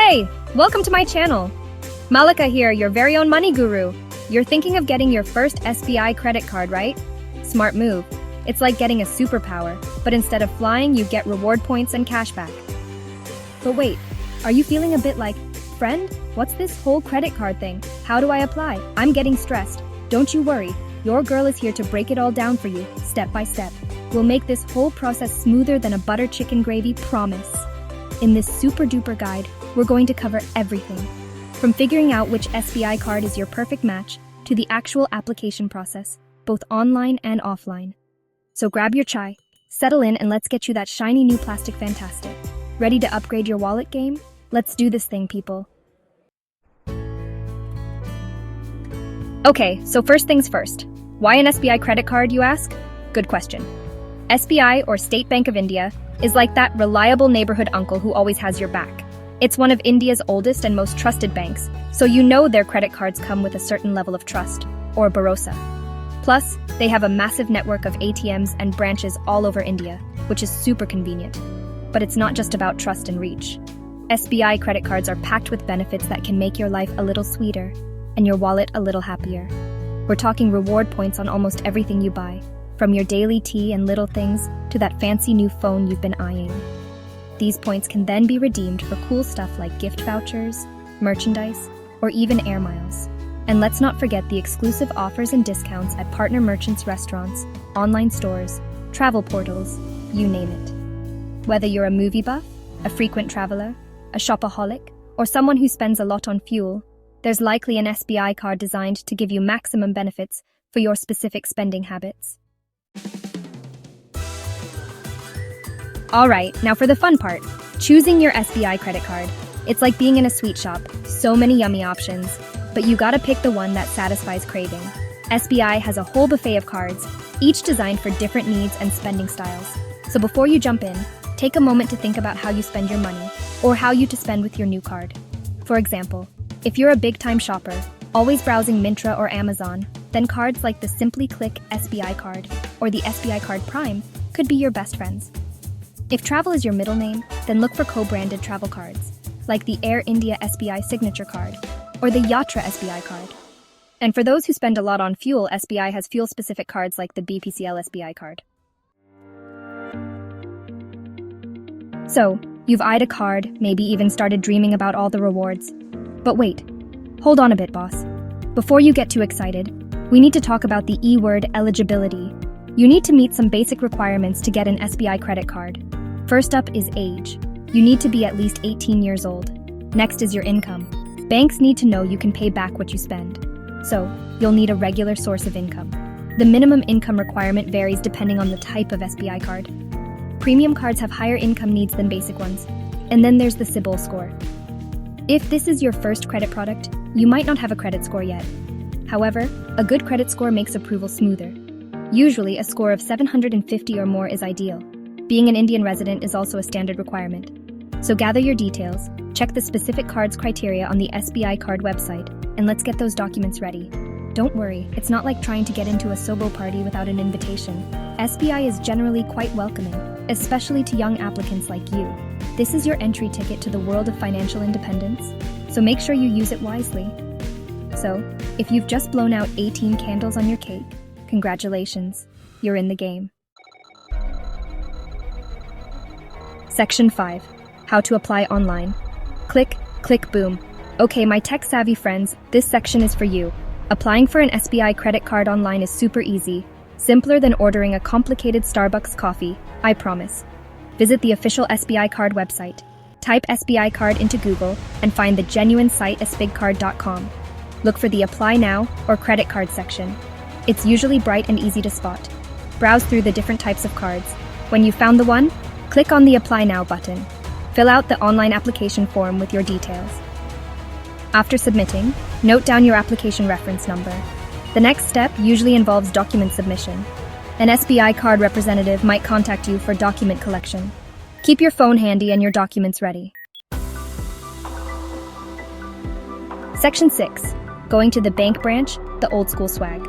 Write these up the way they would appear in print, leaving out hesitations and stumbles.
Hey, welcome to my channel. Malika here, your very own money guru. You're thinking of getting your first SBI credit card, right? Smart move. It's like getting a superpower, but instead of flying, you get reward points and cashback. But wait, are you feeling a bit like, friend, what's this whole credit card thing? How do I apply? I'm getting stressed. Don't you worry, your girl is here to break it all down for you, step by step. We'll make this whole process smoother than a butter chicken gravy, promise. In this super duper guide, we're going to cover everything. From figuring out which SBI card is your perfect match, to the actual application process, both online and offline. So grab your chai, settle in, and let's get you that shiny new plastic fantastic. Ready to upgrade your wallet game? Let's do this thing, people. Okay, so first things first. Why an SBI credit card, you ask? Good question. SBI, or State Bank of India, is like that reliable neighborhood uncle who always has your back. It's one of India's oldest and most trusted banks, so you know their credit cards come with a certain level of trust, or bharosa. Plus, they have a massive network of ATMs and branches all over India, which is super convenient. But it's not just about trust and reach. SBI credit cards are packed with benefits that can make your life a little sweeter, and your wallet a little happier. We're talking reward points on almost everything you buy, from your daily tea and little things to that fancy new phone you've been eyeing. These points can then be redeemed for cool stuff like gift vouchers, merchandise, or even air miles. And let's not forget the exclusive offers and discounts at partner merchants' restaurants, online stores, travel portals, you name it. Whether you're a movie buff, a frequent traveler, a shopaholic, or someone who spends a lot on fuel, there's likely an SBI card designed to give you maximum benefits for your specific spending habits. Alright, now for the fun part, choosing your SBI credit card. It's like being in a sweet shop, so many yummy options, but you gotta pick the one that satisfies craving. SBI has a whole buffet of cards, each designed for different needs and spending styles. So before you jump in, take a moment to think about how you spend your money, or how you to spend with your new card. For example, if you're a big-time shopper, always browsing Myntra or Amazon, then cards like the Simply Click SBI card or the SBI Card Prime could be your best friends. If travel is your middle name, then look for co-branded travel cards, like the Air India SBI Signature Card or the Yatra SBI card. And for those who spend a lot on fuel, SBI has fuel-specific cards like the BPCL SBI card. So, you've eyed a card, maybe even started dreaming about all the rewards. But wait, hold on a bit, boss. Before you get too excited, we need to talk about the E-word, eligibility. You need to meet some basic requirements to get an SBI credit card. First up is age. You need to be at least 18 years old. Next is your income. Banks need to know you can pay back what you spend. So, you'll need a regular source of income. The minimum income requirement varies depending on the type of SBI card. Premium cards have higher income needs than basic ones. And then there's the CIBIL score. If this is your first credit product, you might not have a credit score yet. However, a good credit score makes approval smoother. Usually, a score of 750 or more is ideal. Being an Indian resident is also a standard requirement. So gather your details, check the specific card's criteria on the SBI card website, and let's get those documents ready. Don't worry, it's not like trying to get into a Sobo party without an invitation. SBI is generally quite welcoming, especially to young applicants like you. This is your entry ticket to the world of financial independence, so make sure you use it wisely. So, if you've just blown out 18 candles on your cake, congratulations, you're in the game. Section 5. How to apply online. Click, click, boom. Okay, my tech-savvy friends, this section is for you. Applying for an SBI credit card online is super easy. Simpler than ordering a complicated Starbucks coffee, I promise. Visit the official SBI card website. Type SBI card into Google and find the genuine site asbigcard.com. Look for the Apply Now or Credit Card section. It's usually bright and easy to spot. Browse through the different types of cards. When you've found the one, click on the Apply Now button. Fill out the online application form with your details. After submitting, note down your application reference number. The next step usually involves document submission. An SBI card representative might contact you for document collection. Keep your phone handy and your documents ready. Section 6. Going to the bank branch, the old school swag.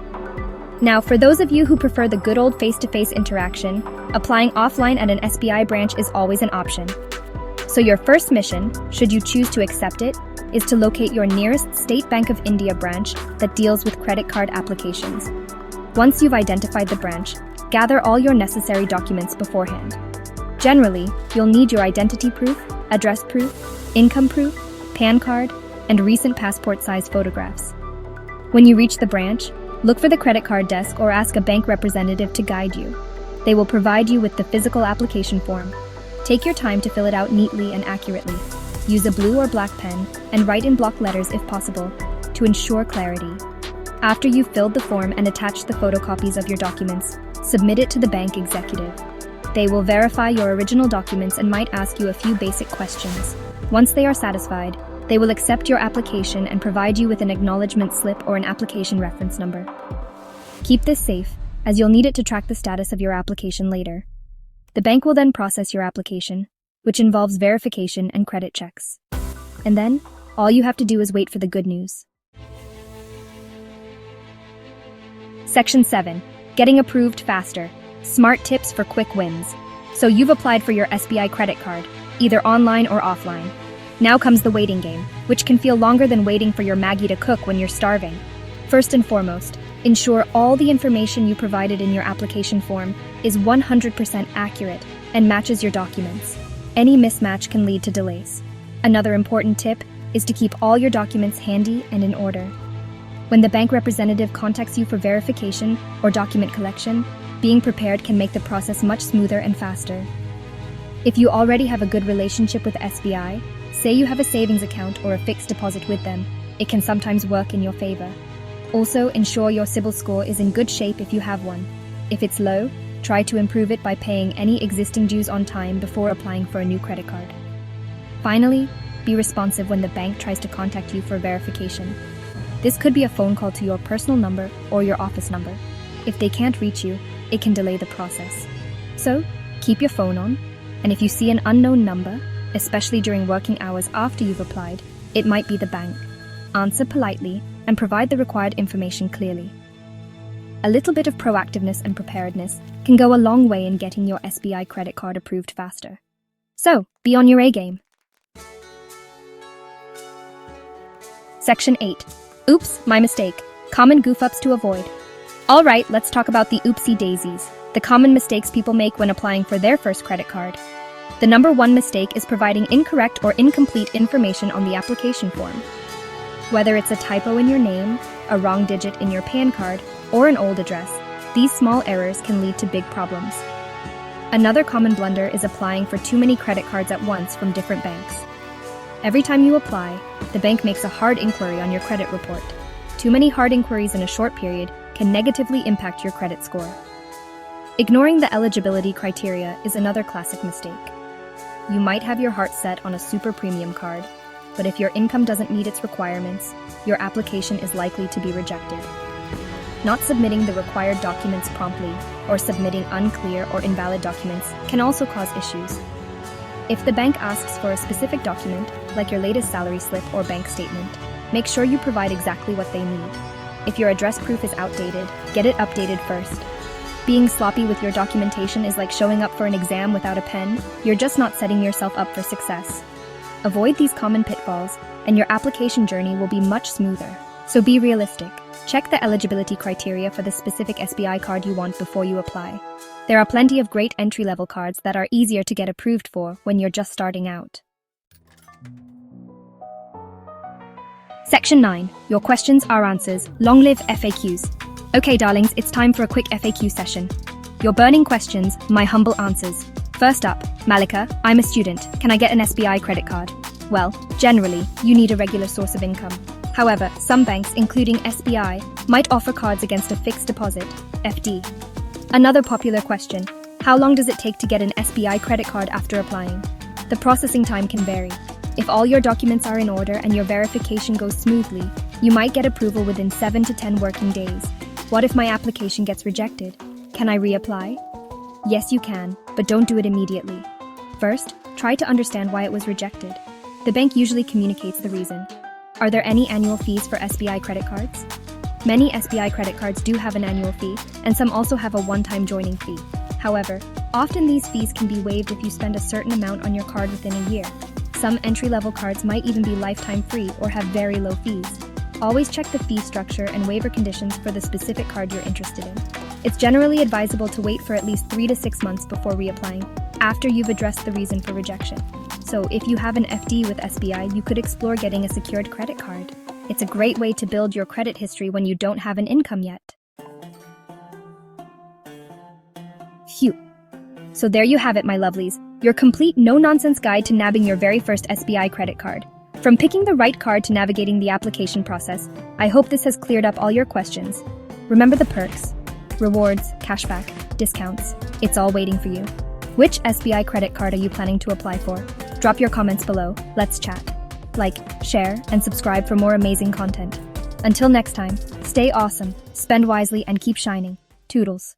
Now, for those of you who prefer the good old face-to-face interaction, applying offline at an SBI branch is always an option. So So your first mission, should you choose to accept it, is to locate your nearest State Bank of India branch that deals with credit card applications. Once you've identified the branch, gather all your necessary documents beforehand. Generally, you'll need your identity proof, address proof, income proof, PAN card, and recent passport-size photographs. When you reach the branch, look for the credit card desk or ask a bank representative to guide you. They will provide you with the physical application form. Take your time to fill it out neatly and accurately. Use a blue or black pen and write in block letters if possible to ensure clarity. After you've filled the form and attached the photocopies of your documents, submit it to the bank executive. They will verify your original documents and might ask you a few basic questions. Once they are satisfied, they will accept your application and provide you with an acknowledgement slip or an application reference number. Keep this safe, as you'll need it to track the status of your application later. The bank will then process your application, which involves verification and credit checks. And then, all you have to do is wait for the good news. Section 7. Getting approved faster. Smart tips for quick wins. So you've applied for your SBI credit card, either online or offline. Now comes the waiting game, which can feel longer than waiting for your Maggie to cook when you're starving. First and foremost, ensure all the information you provided in your application form is 100% accurate and matches your documents. Any mismatch can lead to delays. Another important tip is to keep all your documents handy and in order. When the bank representative contacts you for verification or document collection, being prepared can make the process much smoother and faster. If you already have a good relationship with SBI, say you have a savings account or a fixed deposit with them, it can sometimes work in your favor. Also, ensure your CIBIL score is in good shape if you have one. If it's low, try to improve it by paying any existing dues on time before applying for a new credit card. Finally, be responsive when the bank tries to contact you for verification. This could be a phone call to your personal number or your office number. If they can't reach you, it can delay the process. So, keep your phone on, and if you see an unknown number, especially during working hours after you've applied, it might be the bank. Answer politely and provide the required information clearly. A little bit of proactiveness and preparedness can go a long way in getting your SBI credit card approved faster. So, be on your A game. Section 8. Oops, my mistake. Common goof-ups to avoid. Alright, let's talk about the oopsie daisies, the common mistakes people make when applying for their first credit card. The number one mistake is providing incorrect or incomplete information on the application form. Whether it's a typo in your name, a wrong digit in your PAN card, or an old address, these small errors can lead to big problems. Another common blunder is applying for too many credit cards at once from different banks. Every time you apply, the bank makes a hard inquiry on your credit report. Too many hard inquiries in a short period can negatively impact your credit score. Ignoring the eligibility criteria is another classic mistake. You might have your heart set on a super premium card, but if your income doesn't meet its requirements, your application is likely to be rejected. Not submitting the required documents promptly or submitting unclear or invalid documents can also cause issues. If the bank asks for a specific document, like your latest salary slip or bank statement, make sure you provide exactly what they need. If your address proof is outdated, get it updated first. Being sloppy with your documentation is like showing up for an exam without a pen. You're just not setting yourself up for success. Avoid these common pitfalls, and your application journey will be much smoother. So be realistic. Check the eligibility criteria for the specific SBI card you want before you apply. There are plenty of great entry-level cards that are easier to get approved for when you're just starting out. Section 9. Your questions, our answers. Long live FAQs. Okay, darlings, it's time for a quick FAQ session. Your burning questions, my humble answers. First up, Malika, I'm a student. Can I get an SBI credit card? Well, generally, you need a regular source of income. However, some banks, including SBI, might offer cards against a fixed deposit, FD. Another popular question, how long does it take to get an SBI credit card after applying? The processing time can vary. If all your documents are in order and your verification goes smoothly, you might get approval within 7 to 10 working days. What if my application gets rejected? Can I reapply? Yes, you can, but don't do it immediately. First, try to understand why it was rejected. The bank usually communicates the reason. Are there any annual fees for SBI credit cards? Many SBI credit cards do have an annual fee, and some also have a one-time joining fee. However, often these fees can be waived if you spend a certain amount on your card within a year. Some entry-level cards might even be lifetime free or have very low fees. Always check the fee structure and waiver conditions for the specific card you're interested in. It's generally advisable to wait for at least 3 to 6 months before reapplying, after you've addressed the reason for rejection. So if you have an FD with SBI, you could explore getting a secured credit card. It's a great way to build your credit history when you don't have an income yet. Phew. So there you have it, my lovelies. Your complete no-nonsense guide to nabbing your very first SBI credit card. From picking the right card to navigating the application process, I hope this has cleared up all your questions. Remember the perks, rewards, cashback, discounts. It's all waiting for you. Which SBI credit card are you planning to apply for? Drop your comments below. Let's chat. Like, share, and subscribe for more amazing content. Until next time, stay awesome, spend wisely, and keep shining. Toodles.